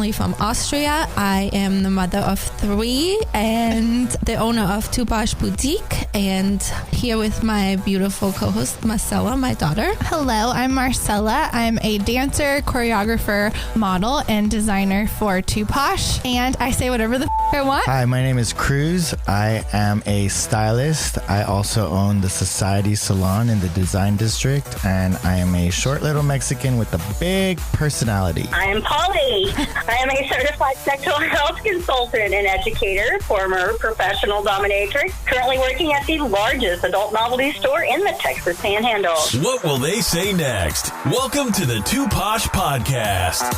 From Austria. I am the mother of 3 and the owner of Two Posh Boutique, and here with my beautiful co-host Marcella, my daughter. Hello, I'm Marcella. I'm a dancer, choreographer, model, and designer for Two Posh, and I say whatever the I want. Hi, my name is Cruz. I am a stylist. I also own the Society Salon in the Design District, and I am a short little Mexican with a big personality. I am Polly. I am a certified sexual health consultant and educator, former professional dominatrix, currently working at the largest adult novelty store in the Texas Panhandle. What will they say next? Welcome to the Two Posh Podcast.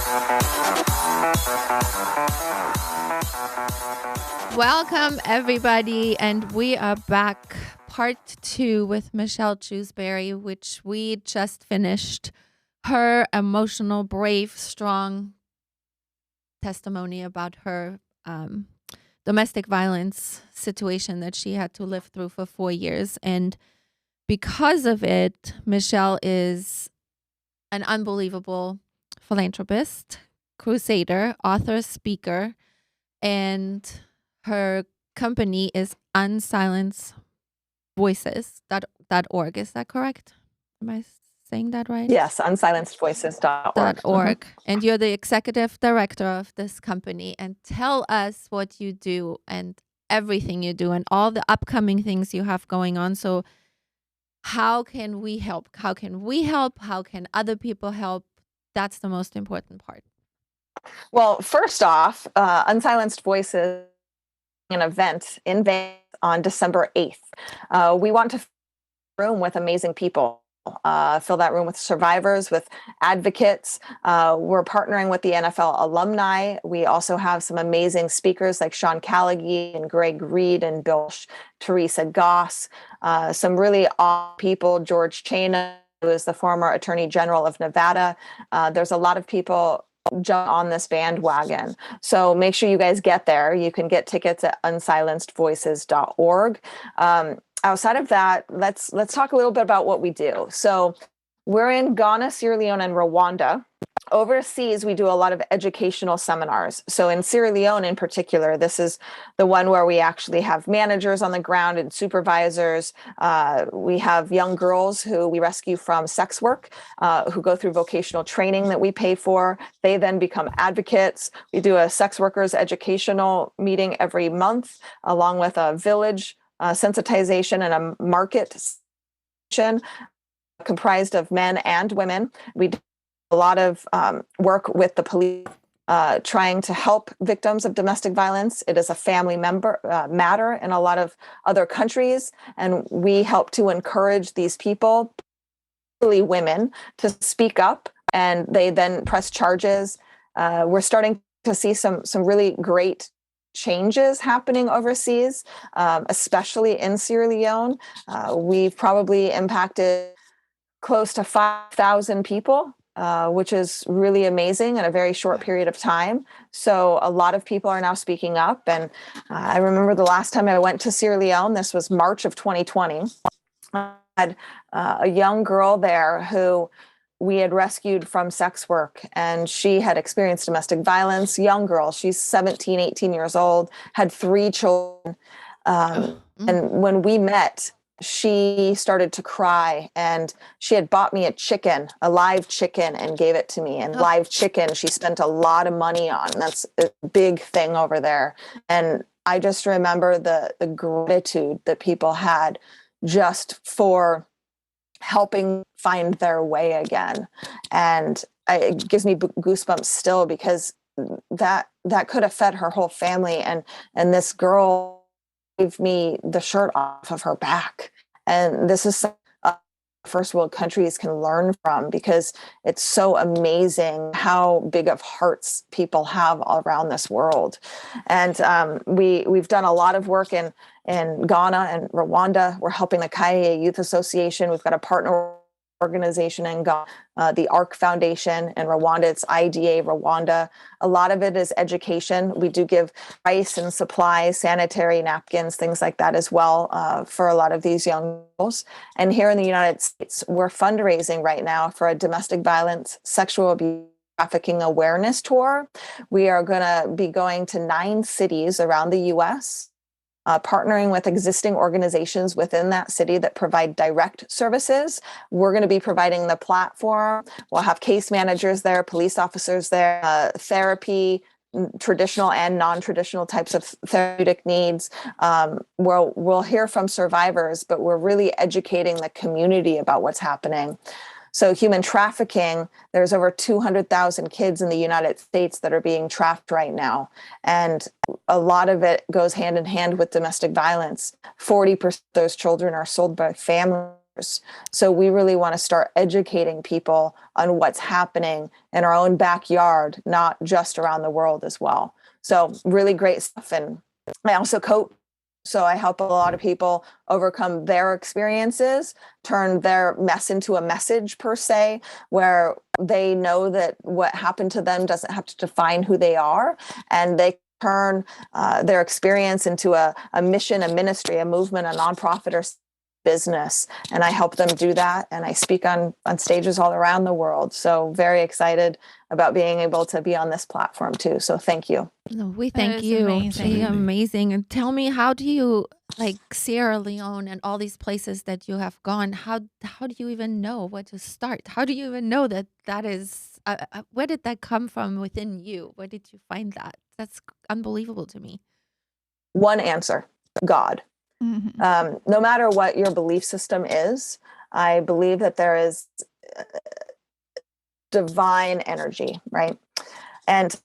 Welcome, everybody, and we are back, part 2 with Michelle Jewsbury, which we just finished. Her emotional, brave, strong testimony about her domestic violence situation that she had to live through for 4 years. And because of it, Michelle is an unbelievable philanthropist, crusader, author, speaker, and her company is Unsilenced Voices.org. Is that correct? Am I saying that right? Yes, unsilencedvoices.org. And you're the executive director of this company. And tell us what you do and everything you do and all the upcoming things you have going on. So how can we help? How can we help? How can other people help? That's the most important part. Well, first off, Unsilenced Voices, an event in Vegas on December 8th. We want to fill a room with amazing people. Fill that room with survivors, with advocates. We're partnering with the NFL alumni. We also have some amazing speakers like Sean Callaghan and Greg Reed and Teresa Goss. Some really awesome people, George Chaina, who is the former Attorney General of Nevada. There's a lot of people jump on this bandwagon. So make sure you guys get there. You can get tickets at unsilencedvoices.org. Outside of that, let's talk a little bit about what we do. So we're in Ghana, Sierra Leone, and Rwanda. Overseas, we do a lot of educational seminars. So in Sierra Leone in particular, this is the one where we actually have managers on the ground and supervisors. We have young girls who we rescue from sex work, who go through vocational training that we pay for. They then become advocates. We do a sex workers educational meeting every month, along with a village sensitization and a market session comprised of men and women. We do a lot of work with the police, trying to help victims of domestic violence. It is a family matter in a lot of other countries, and we help to encourage these people, particularly women, to speak up, and they then press charges. We're starting to see some really great changes happening overseas, especially in Sierra Leone. We've probably impacted close to 5,000 people, which is really amazing in a very short period of time. So a lot of people are now speaking up. And I remember the last time I went to Sierra Leone, this was March of 2020. I had a young girl there who we had rescued from sex work, and she had experienced domestic violence. Young girl, she's 17, 18 years old, had 3 children. And when we met, she started to cry, and she had bought me a live chicken, and gave it to me. And live chicken, she spent a lot of money on. That's a big thing over there. And I just remember the gratitude that people had just for helping find their way again. And it gives me goosebumps still, because that could have fed her whole family. And this girl gave me the shirt off of her back. And this is something first world countries can learn from, because it's so amazing how big of hearts people have all around this world. And we've done a lot of work in Ghana and Rwanda. We're helping the Kaye Youth Association. We've got a partner organization in Ghana, the ARC Foundation in Rwanda. It's IDA Rwanda. A lot of it is education. We do give rice and supplies, sanitary napkins, things like that as well, for a lot of these young girls. And here in the United States, we're fundraising right now for a domestic violence, sexual abuse Trafficking Awareness Tour. We are going to be going to 9 cities around the U.S., partnering with existing organizations within that city that provide direct services. We're going to be providing the platform. We'll have case managers there, police officers there, therapy, traditional and non-traditional types of therapeutic needs. We'll hear from survivors, but we're really educating the community about what's happening. So human trafficking, there's over 200,000 kids in the United States that are being trafficked right now. And a lot of it goes hand in hand with domestic violence. 40% of those children are sold by families. So we really want to start educating people on what's happening in our own backyard, not just around the world as well. So really great stuff. And I also coach. So I help a lot of people overcome their experiences, turn their mess into a message per se, where they know that what happened to them doesn't have to define who they are. And they turn their experience into a mission, a ministry, a movement, a nonprofit, or business. And I help them do that. And I speak on stages all around the world. So very excited about being able to be on this platform too. So thank you. No, we thank you. Amazing. Amazing. And tell me, how do you, like Sierra Leone and all these places that you have gone, how do you even know where to start? How do you even know that is, where did that come from within you? Where did you find that? That's unbelievable to me. One answer, God. Mm-hmm. No matter what your belief system is, I believe that there is divine energy, right? And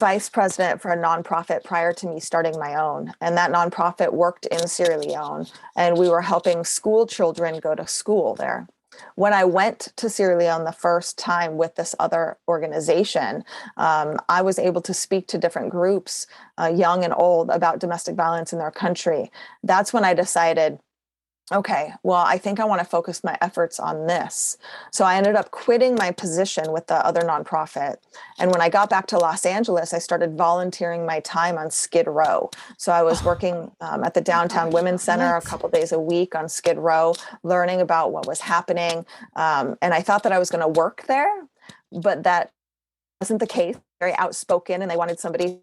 vice president for a nonprofit prior to me starting my own. And that nonprofit worked in Sierra Leone, and we were helping school children go to school there. When I went to Sierra Leone the first time with this other organization, I was able to speak to different groups, young and old, about domestic violence in their country. That's when I decided, okay, well, I think I want to focus my efforts on this. So I ended up quitting my position with the other nonprofit. And when I got back to Los Angeles, I started volunteering my time on Skid Row. So I was working at the Downtown Women's Center a couple days a week on Skid Row, learning about what was happening. And I thought that I was going to work there, but that wasn't the case. Very outspoken, and they wanted somebody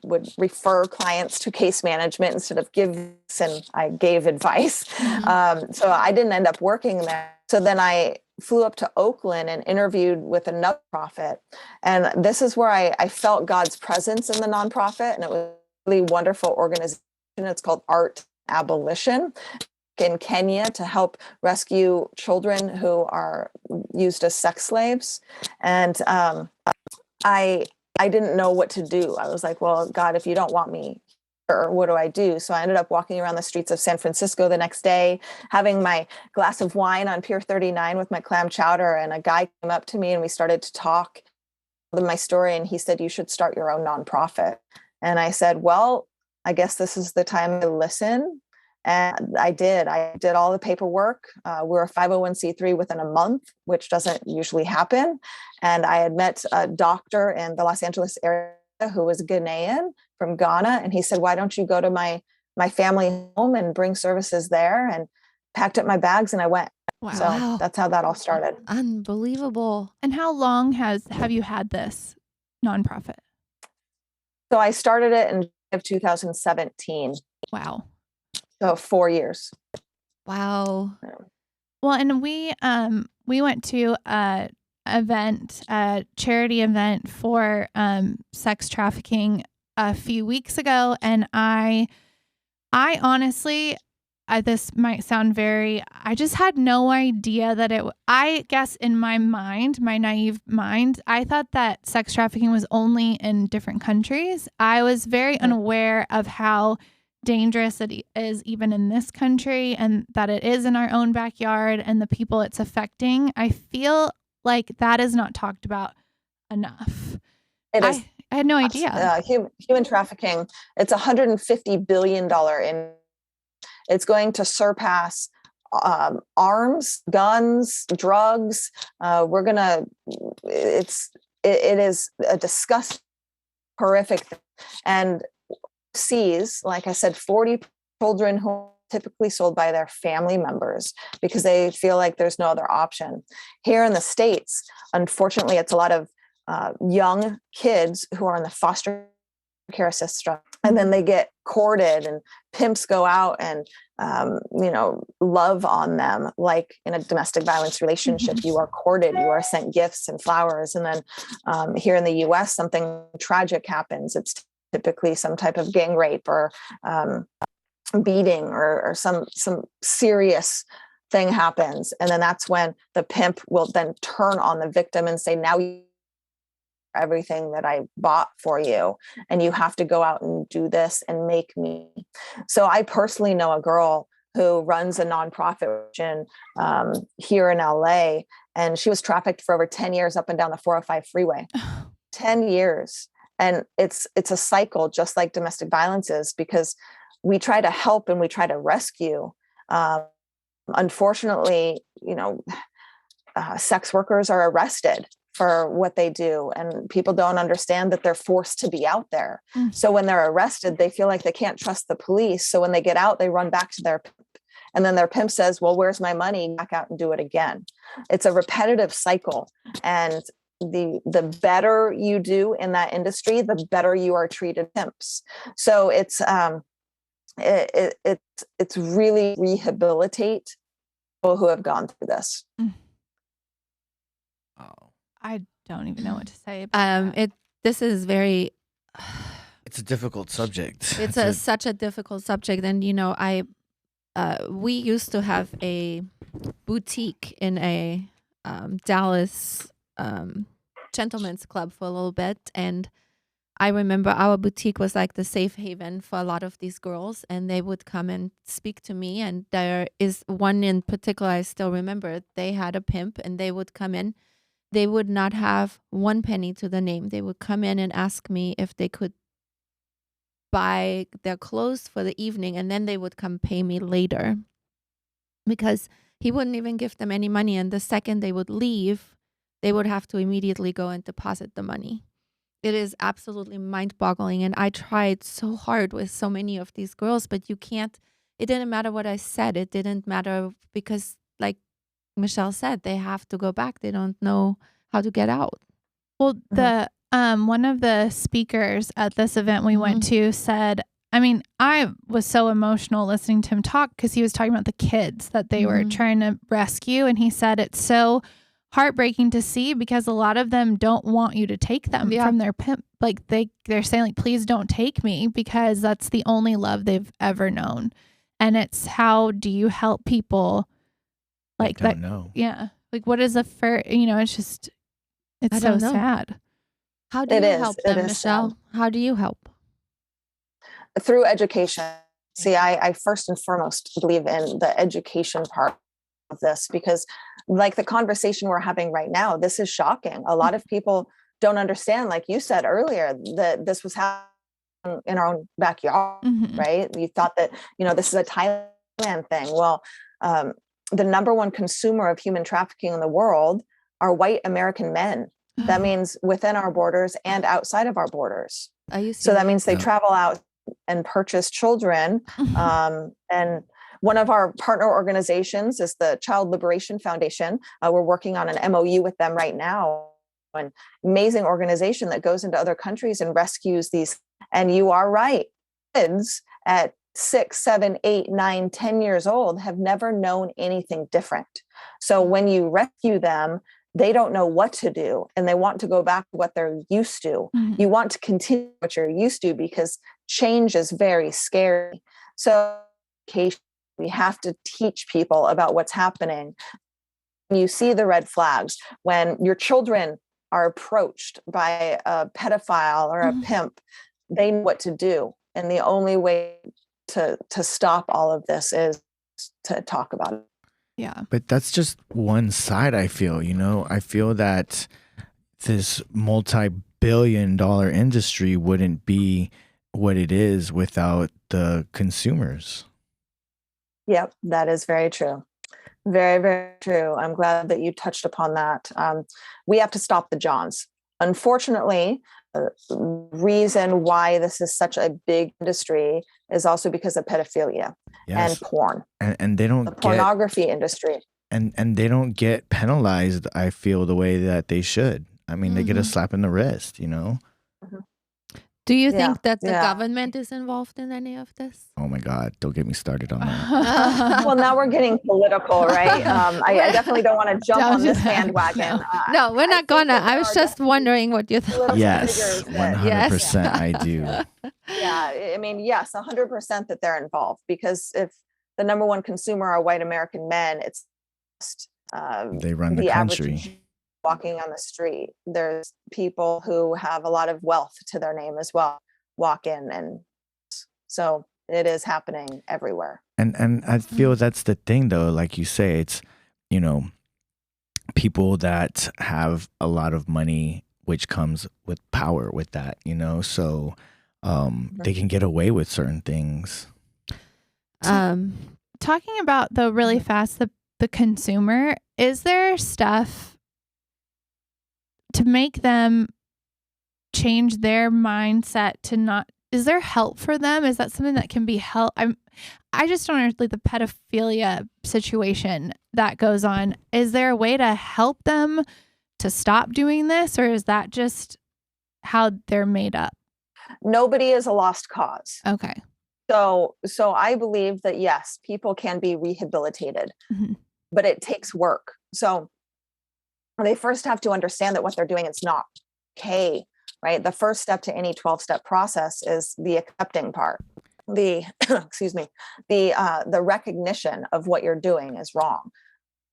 would refer clients to case management instead of and I gave advice. So I didn't end up working there. So then I flew up to Oakland and interviewed with a nonprofit. And this is where I felt God's presence in the nonprofit. And it was a really wonderful organization. It's called Art Abolition in Kenya, to help rescue children who are used as sex slaves. And I didn't know what to do. I was like, well, God, if you don't want me here, what do I do? So I ended up walking around the streets of San Francisco the next day, having my glass of wine on Pier 39 with my clam chowder. And a guy came up to me and we started to talk about my story. And he said, you should start your own nonprofit. And I said, well, I guess this is the time to listen. And I did all the paperwork. We're a 501c3 within a month, which doesn't usually happen. And I had met a doctor in the Los Angeles area who was Ghanaian from Ghana. And he said, why don't you go to my family home and bring services there? And packed up my bags and I went. Wow. So that's how that all started. Unbelievable. And how long have you had this nonprofit? So I started it in 2017. Wow. So 4 years. Wow. Well, and we went to a charity event for sex trafficking a few weeks ago, and I honestly, this might sound I just had no idea that I guess in my mind, my naive mind, I thought that sex trafficking was only in different countries. I was very unaware of how dangerous it is even in this country, and that it is in our own backyard and the people it's affecting. I feel like that is not talked about enough. It is. I had no idea. Human trafficking, it's $150 billion it's going to surpass arms, guns, drugs. It is a disgusting, horrific thing. And sees, like I said, 40 children who are typically sold by their family members because they feel like there's no other option. Here in the States, unfortunately, it's a lot of young kids who are in the foster care system, and then they get courted, and pimps go out and love on them. Like in a domestic violence relationship, you are courted, you are sent gifts and flowers, and then here in the US something tragic happens. It's typically some type of gang rape or beating or some serious thing happens, and then that's when the pimp will then turn on the victim and say, now you everything that I bought for you, and you have to go out and do this and make me. So I personally know a girl who runs a nonprofit here in LA, and she was trafficked for over 10 years up and down the 405 freeway. 10 years. And it's a cycle, just like domestic violence is, because we try to help and we try to rescue. Unfortunately, sex workers are arrested for what they do, and people don't understand that they're forced to be out there. So when they're arrested, they feel like they can't trust the police. So when they get out, they run back to their pimp, and then their pimp says, well, where's my money? Back out and do it again. It's a repetitive cycle. And the better you do in that industry, the better you are treated pimps. So it's really rehabilitate people who have gone through this. I don't even know what to say about that. This is very. It's a difficult subject. It's such a difficult subject, and we used to have a boutique in a Dallas gentlemen's club for a little bit, and I remember our boutique was like the safe haven for a lot of these girls, and they would come and speak to me. And there is one in particular I still remember. They had a pimp, and they would come in. They would not have one penny to the name. They would come in and ask me if they could buy their clothes for the evening, and then they would come pay me later, because he wouldn't even give them any money. And the second they would leave, they would have to immediately go and deposit the money. It is absolutely mind-boggling. And I tried so hard with so many of these girls, but you can't. It didn't matter what I said. It didn't matter, because like Michelle said, they have to go back. They don't know how to get out. Well, the one of the speakers at this event we went to said, I mean, I was so emotional listening to him talk, because he was talking about the kids that they were trying to rescue. And he said it's so heartbreaking to see, because a lot of them don't want you to take them from their pimp. Like they're saying, like, please don't take me, because that's the only love they've ever known. And it's, how do you help people like that? Know. Yeah. Like, what is it's just, it's so sad. How do you help them, Michelle? How do you help? Through education. See, I first and foremost believe in the education part of this, because like the conversation we're having right now, this is shocking. A lot of people don't understand, like you said earlier, that this was happening in our own backyard, right? You thought that, this is a Thailand thing. Well, the number one consumer of human trafficking in the world are white American men. That means within our borders and outside of our borders. So that means they travel out and purchase children. And one of our partner organizations is the Child Liberation Foundation. We're working on an MOU with them right now. An amazing organization that goes into other countries and rescues these. And you are right. Kids at 6, 7, 8, 9, 10 years old have never known anything different. So when you rescue them, they don't know what to do, and they want to go back to what they're used to. You want to continue what you're used to, because change is very scary. So we have to teach people about what's happening. When you see the red flags, when your children are approached by a pedophile or a pimp, they know what to do. And the only way to stop all of this is to talk about it. Yeah. But that's just one side, I feel. I feel that this multi-billion-dollar industry wouldn't be what it is without the consumers. Yep, that is very true. Very, very true. I'm glad that you touched upon that. We have to stop the Johns. Unfortunately, the reason why this is such a big industry is also because of pedophilia and porn. And they don't the pornography industry. And they don't get penalized, I feel, the way that they should. I mean, they get a slap in the wrist, you know? Do you Yeah, think that the yeah. government is involved in any of this? Oh my God, don't get me started on that. Well, now we're getting political, right? I definitely don't want to jump Don't on do this that. bandwagon. No, we're not think gonna. that I there was are just wondering what you thought. political Yes, figures that- 100% I do. Yeah, I mean, yes, 100% that they're involved, because if the number one consumer are white American men, it's just They run the average country. walking on the street. There's people who have a lot of wealth to their name as well, walk in, and so it is happening everywhere. And I feel that's the thing though, like you say, it's, you know, people that have a lot of money, which comes with power with that, you know, so they can get away with certain things. Talking about though really fast, the consumer, is there stuff to make them change their mindset to not, is there help for them? Is that something that can be help? I just don't understand the pedophilia situation that goes on. Is there a way to help them to stop doing this, or is that just how they're made up? Nobody is a lost cause. Okay. So I believe that yes, people can be rehabilitated, but it takes work. So they first have to understand that what they're doing is not okay, right? The first step to any 12-step process is the accepting part. The excuse me, the recognition of what you're doing is wrong.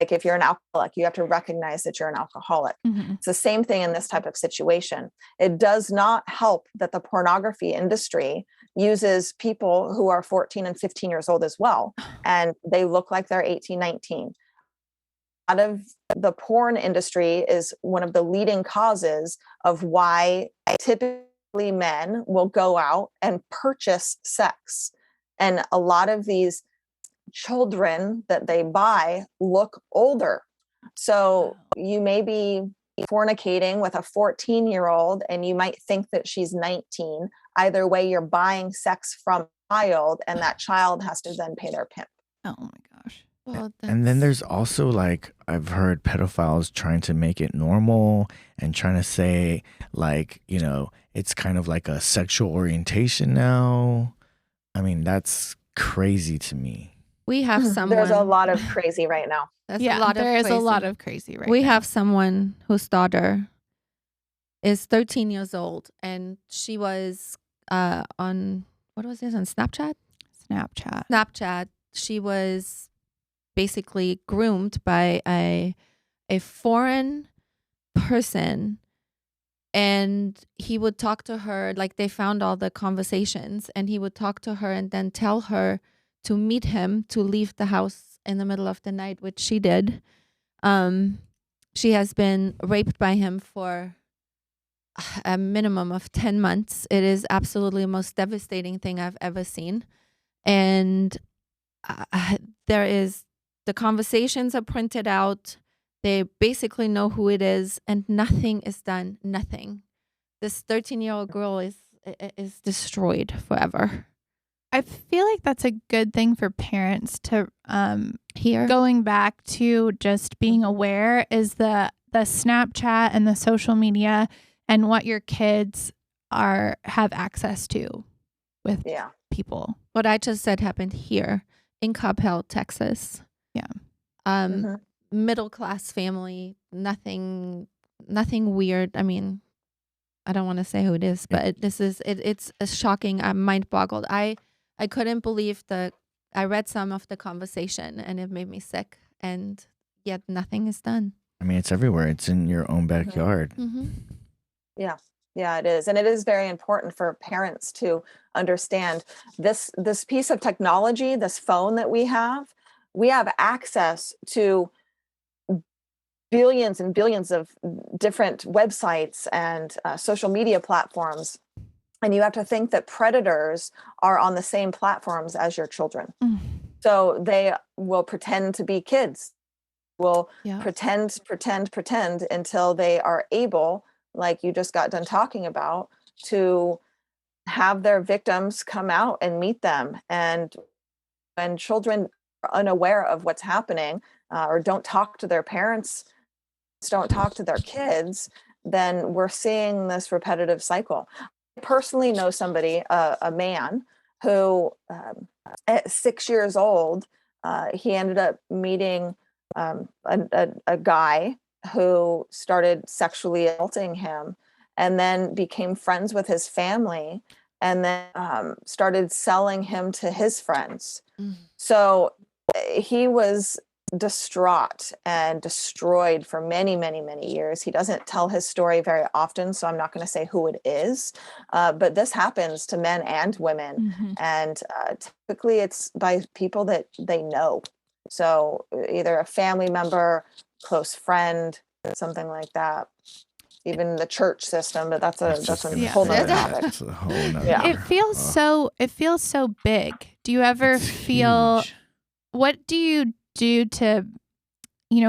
Like if you're an alcoholic, you have to recognize that you're an alcoholic. It's the same thing in this type of situation. It does not help that the pornography industry uses people who are 14 and 15 years old as well, and they look like they're 18, 19. Out of the porn industry is one of the leading causes of why typically men will go out and purchase sex. And a lot of these children that they buy look older. So you may be fornicating with a 14-year-old and you might think that she's 19. Either way, you're buying sex from a child, and that child has to then pay their pimp. Oh my gosh. Well, And then there's also like, I've heard pedophiles trying to make it normal and trying to say like, you know, it's kind of like a sexual orientation now. I mean, that's crazy to me. we have someone. There's a lot of crazy right now. There's Yeah, a lot there of is a crazy. lot of crazy right We now. have someone whose daughter is 13 years old, and she was on, what was this, on Snapchat? Snapchat. She was basically groomed by a foreign person, and he would talk to her, like they found all the conversations, and he would talk to her and then tell her to meet him to leave the house in the middle of the night, which she did. She has been raped by him for a minimum of 10 months. It is absolutely the most devastating thing I've ever seen. And the conversations are printed out. They basically know who it is, and nothing is done. Nothing. This 13-year-old girl is destroyed forever. I feel like that's a good thing for parents to Here. going back to just being aware is the Snapchat and the social media and what your kids have access to with people. What I just said happened here in Coppell, Texas. Yeah. Middle class family, nothing weird. I mean, I don't want to say who it is, but it's a shocking. I'm mind boggled. I couldn't believe I read some of the conversation and it made me sick, and yet nothing is done. I mean, it's everywhere. It's in your own backyard. Yeah, it is. And it is very important for parents to understand this piece of technology, this phone that we have access to billions and billions of different websites and social media platforms. And you have to think that predators are on the same platforms as your children. So they will pretend to be kids, will pretend until they are able, like you just got done talking about, to have their victims come out and meet them. And when children are unaware of what's happening or don't talk to their parents, don't talk to their kids, then we're seeing this repetitive cycle. I personally know somebody, a man, who at 6 years old, he ended up meeting a guy who started sexually assaulting him, and then became friends with his family, and then started selling him to his friends. So he was distraught and destroyed for many, many, many years. He doesn't tell his story very often, so I'm not going to say who it is. But this happens to men and women. And typically it's by people that they know. So either a family member, close friend, something like that. Even the church system, but that's a whole nother topic. That's a whole nother. Yeah. It feels so big. Do you ever feel, huge. what do you do to,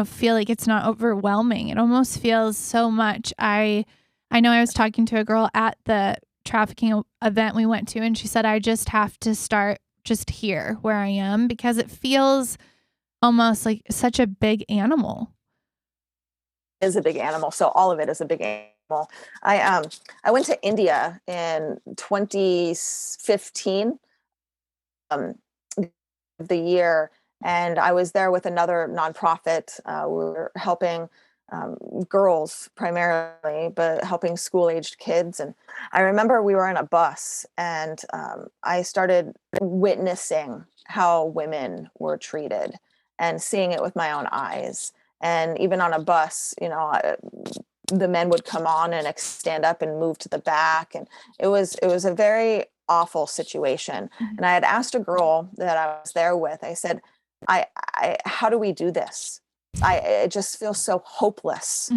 feel like it's not overwhelming? It almost feels so much. I know I was talking to a girl at the trafficking event we went to, and she said, I just have to start just here where I am, because it feels almost like such a big animal. Is a big animal. So all of it is a big animal. I went to India in 2015, the year, and I was there with another nonprofit. We were helping girls primarily, but helping school-aged kids. And I remember we were in a bus, and I started witnessing how women were treated and seeing it with my own eyes. And even on a bus, the men would come on and stand up and move to the back. And it was a very awful situation. And I had asked a girl that I was there with, I said, how do we do this? It just feels so hopeless.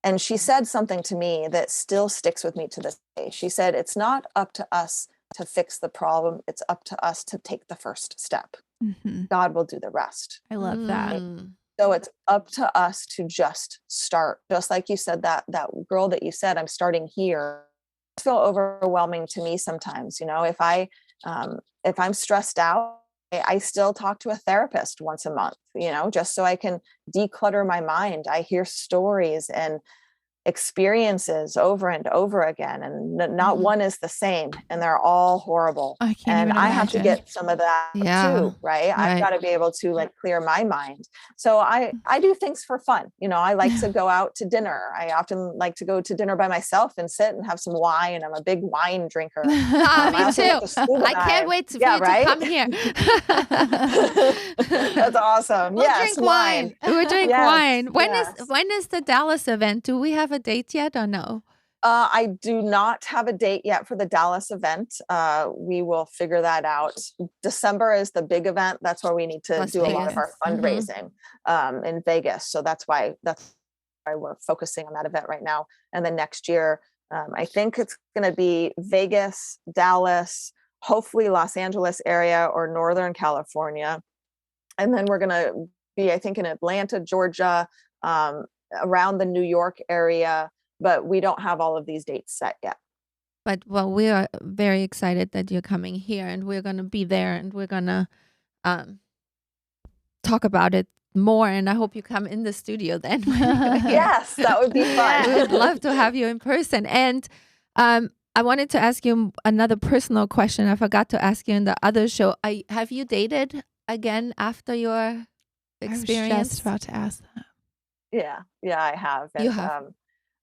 And she said something to me that still sticks with me to this day. She said, it's not up to us to fix the problem. It's up to us to take the first step. God will do the rest. I love that. So it's up to us to just start. Just like you said, that girl that you said, I'm starting here. It's feel overwhelming to me sometimes. If I'm stressed out, I still talk to a therapist once a month, just so I can declutter my mind. I hear stories and experiences over and over again, and not one is the same, and they're all horrible. I can't even I have to imagine. get some of that Yeah. too, right? I've got to be able to clear my mind. So I do things for fun. I like to go out to dinner. I often like to go to dinner by myself and sit and have some wine. I'm a big wine drinker. Me too. I can't wait for you to come here. That's awesome. We'll drink wine. We'll drink wine. When is the Dallas event? Do we have a date yet or no? I do not have a date yet for the Dallas event. We will figure that out. December is the big event. That's where we need to do a lot of our fundraising in Vegas. So that's why we're focusing on that event right now. And then next year, I think it's going to be Vegas, Dallas, hopefully Los Angeles area or Northern California. And then we're going to be, I think, in Atlanta, Georgia, around the New York area, but we don't have all of these dates set yet. But we are very excited that you're coming here, and we're going to be there, and we're going to talk about it more. And I hope you come in the studio then. Yes, that would be fun. We would love to have you in person. And I wanted to ask you another personal question. I forgot to ask you in the other show. Have you dated again after your experience? I was just about to ask that. Yeah, I have. And, you have.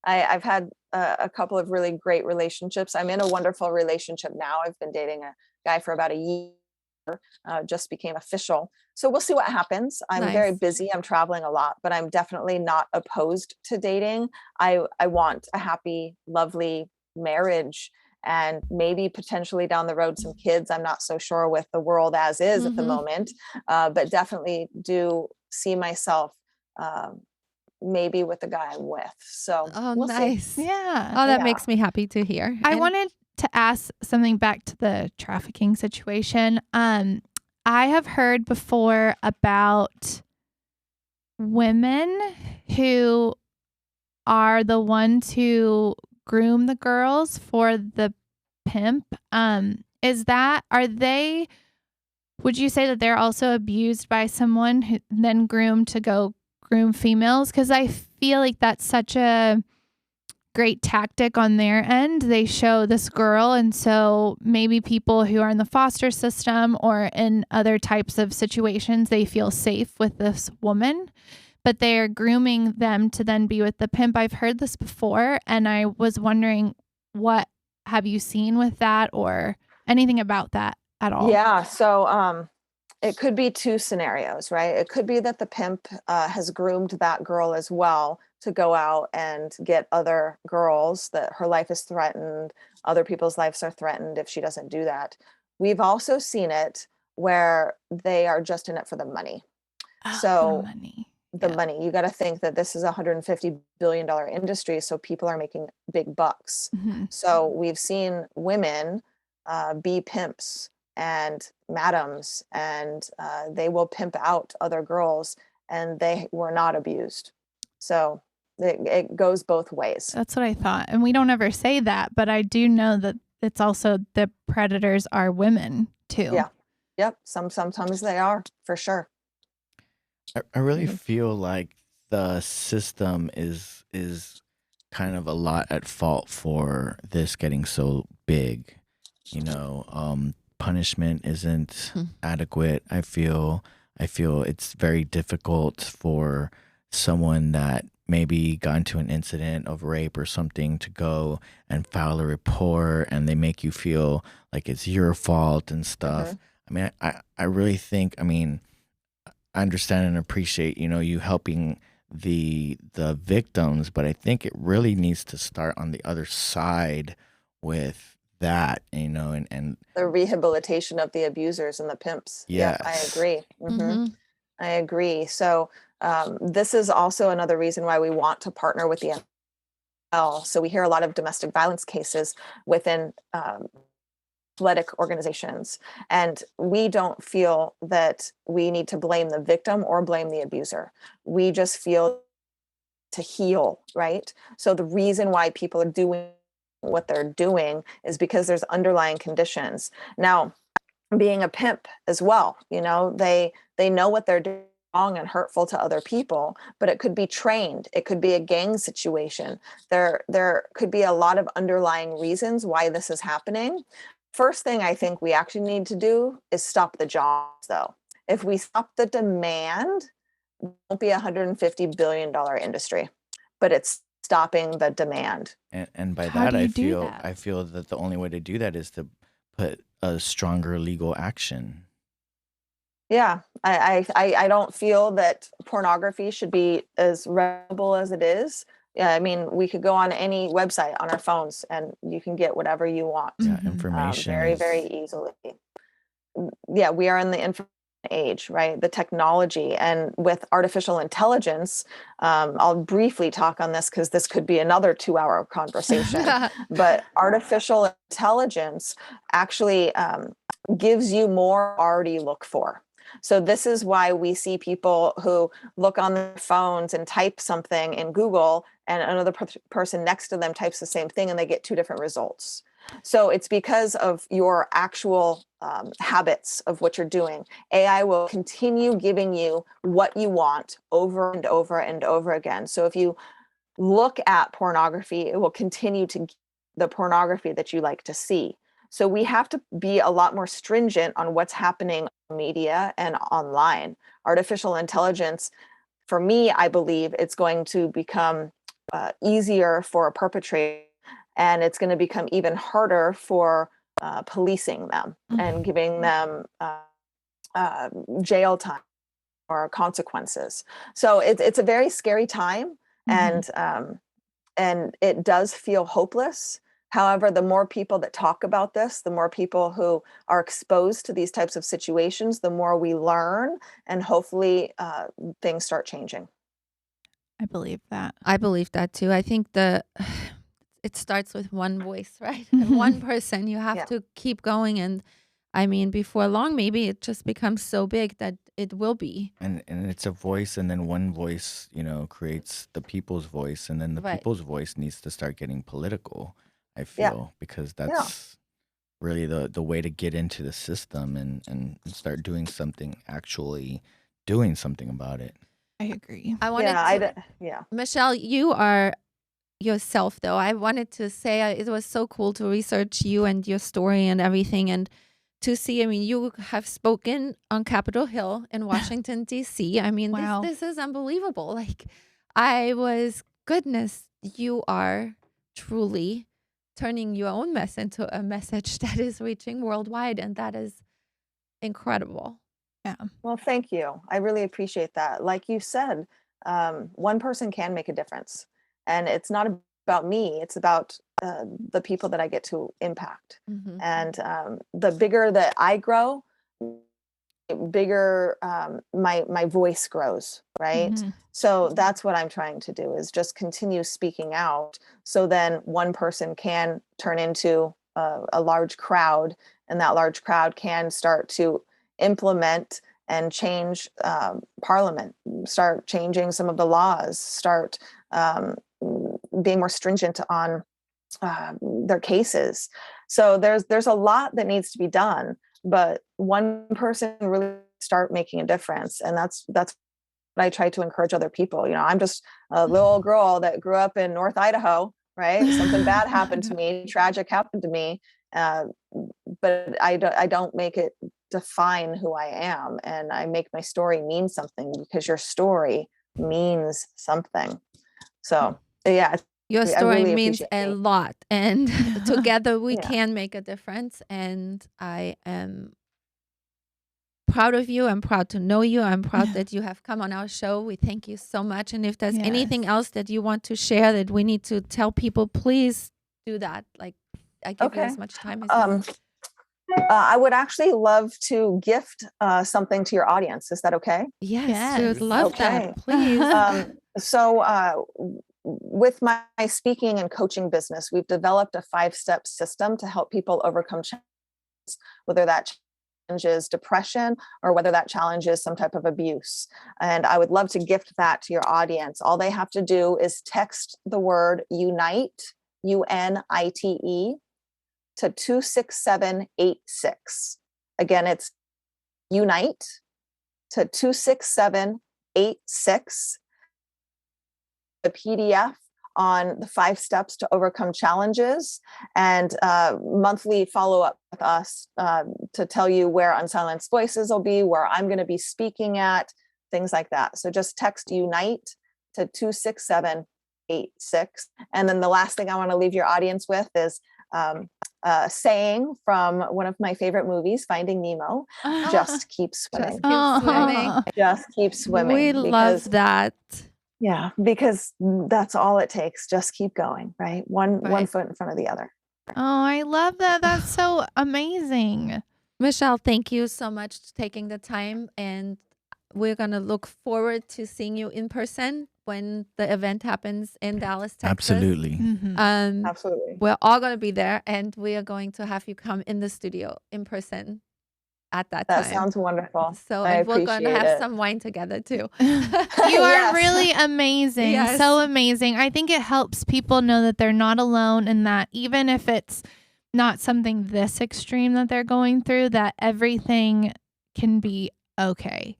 I've had a couple of really great relationships. I'm in a wonderful relationship now. I've been dating a guy for about a year, just became official. So we'll see what happens. I'm very busy. I'm traveling a lot, but I'm definitely not opposed to dating. I want a happy, lovely marriage, and maybe potentially down the road some kids. I'm not so sure with the world as is at the moment, but definitely do see myself maybe with the guy I'm with. So we'll nice. see. Yeah. Oh, that makes me happy to hear. I wanted to ask something back to the trafficking situation. I have heard before about women who are the ones who groom the girls for the pimp. Would you say that they're also abused by someone who then groomed to go groom females? Because I feel like that's such a great tactic on their end. They show this girl, and so maybe people who are in the foster system or in other types of situations, they feel safe with this woman, but they are grooming them to then be with the pimp. I've heard this before, and I was wondering, what have you seen with that or anything about that at all? Yeah. So it could be two scenarios, right? It could be that the pimp has groomed that girl as well to go out and get other girls, that her life is threatened, other people's lives are threatened if she doesn't do that. We've also seen it where they are just in it for the money. So the money, you got to think that this is a $150 billion industry. So people are making big bucks. Mm-hmm. So we've seen women be pimps and madams, and they will pimp out other girls, and they were not abused. So it goes both ways. That's what I thought. And we don't ever say that, but I do know that it's also the predators are women too. Yeah. Yep. Sometimes they are, for sure. I really feel like the system is kind of a lot at fault for this getting so big. You know, punishment isn't adequate. I feel it's very difficult for someone that maybe got into an incident of rape or something to go and file a report, and they make you feel like it's your fault and stuff. I mean, I really think, I mean, I understand and appreciate, you know, you helping the victims, but I think it really needs to start on the other side with that, you know, and the rehabilitation of the abusers and the pimps. Yes. Yeah, I agree. I agree. So this is also another reason why we want to partner with the NFL. So we hear a lot of domestic violence cases within athletic organizations, and we don't feel that we need to blame the victim or blame the abuser. We just feel to heal, right? So the reason why people are doing what they're doing is because there's underlying conditions. Now, being a pimp as well, you know, they know what they're doing wrong and hurtful to other people, but it could be trained. It could be a gang situation. There could be a lot of underlying reasons why this is happening. First thing I think we actually need to do is stop the jobs, though. If we stop the demand, it won't be a $150 billion industry, but it's stopping the demand. And by How that, do you I do feel that? I feel that the only way to do that is to put a stronger legal action. Yeah, I don't feel that pornography should be as reputable as it is. Yeah, I mean, we could go on any website on our phones and you can get whatever you want. Yeah, information. Very, very easily. Yeah, we are in the information age, right? The technology, and with artificial intelligence, I'll briefly talk on this because this could be another 2-hour conversation. But artificial intelligence actually gives you more already look for. So this is why we see people who look on their phones and type something in Google, and another person next to them types the same thing, and they get 2 different results. So it's because of your actual habits of what you're doing. AI will continue giving you what you want over and over and over again. So if you look at pornography, it will continue to give the pornography that you like to see. So we have to be a lot more stringent on what's happening on media and online. Artificial intelligence, for me, I believe it's going to become easier for a perpetrator, and it's going to become even harder for policing them and giving them jail time or consequences. So it's a very scary time, and it does feel hopeless. However, the more people that talk about this, the more people who are exposed to these types of situations, the more we learn, and hopefully things start changing. I believe that. I believe that too. I think it starts with one voice, right? And one person. You have to keep going. And I mean, before long, maybe it just becomes so big that it will be. And it's a voice, and then one voice, you know, creates the people's voice, and then the people's voice needs to start getting political, I feel, because that's really the way to get into the system and start doing something, actually doing something about it. I agree. I wanted to, Michelle, you are yourself, though. I wanted to say it was so cool to research you and your story and everything, and to see, I mean, you have spoken on Capitol Hill in Washington, D.C. I mean, Wow. this is unbelievable. Like, goodness, you are truly turning your own mess into a message that is reaching worldwide, and that is incredible. Yeah. Well, thank you. I really appreciate that. Like you said, one person can make a difference, and it's not about me. It's about the people that I get to impact. Mm-hmm. And the bigger that I grow, bigger my voice grows, right? Mhm. So that's what I'm trying to do, is just continue speaking out, so then one person can turn into a large crowd, and that large crowd can start to implement and change Parliament, start changing some of the laws, start being more stringent on their cases. So there's a lot that needs to be done, but one person really start making a difference, and that's what I try to encourage other people. You know, I'm just a little girl that grew up in North Idaho, right? Something bad happened to me, tragic happened to me, but I don't make it define who I am, and I make my story mean something, because your story means something. So yeah, Your I story really means appreciate a it. lot, and together we Yeah. can make a difference. And I am proud of you. I'm proud to know you. I'm proud that you have come on our show. We thank you so much. And if there's Yes. anything else that you want to share that we need to tell people, please do that. Like, I give you Okay. as much time as you I would actually love to gift something to your audience. Is that okay? Yes, we would Yes. love Okay. that. Please. So with my speaking and coaching business, we've developed a 5-step system to help people overcome challenges, whether that challenge is depression or whether that challenge is some type of abuse. And I would love to gift that to your audience. All they have to do is text the word UNITE, UNITE, to 26786. Again, it's UNITE to 26786. The PDF on the 5 steps to overcome challenges, and monthly follow-up with us to tell you where Unsilenced Voices will be, where I'm going to be speaking at, things like that. So just text UNITE to 26786. And then the last thing I want to leave your audience with is saying from one of my favorite movies, Finding Nemo, just keep swimming. Just keep swimming. Just keep swimming. We love that. Yeah, because that's all it takes. Just keep going, right? One foot in front of the other. Oh, I love that. That's so amazing. Michelle, thank you so much for taking the time, and we're going to look forward to seeing you in person when the event happens in Dallas, Texas. Absolutely. Mhm. Absolutely. We're all going to be there, and we are going to have you come in the studio in person at that time. That sounds wonderful. So, I and we're going to appreciate have it. some wine together too. You are Yes. really amazing. Yes. So amazing. I think it helps people know that they're not alone, and that even if it's not something this extreme that they're going through, that everything can be okay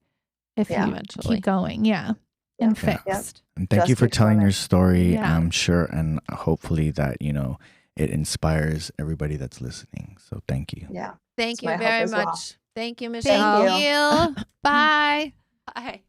if Yeah. you Eventually. keep going. Yeah. And fixed. And thank Just you for keep telling swimming. your story. Yeah. I'm sure, and hopefully that, you know, it inspires everybody that's listening. So thank you. Yeah. Thank It's you my hope very as well. much. Thank you, Michelle. Thank you. Bye. Bye.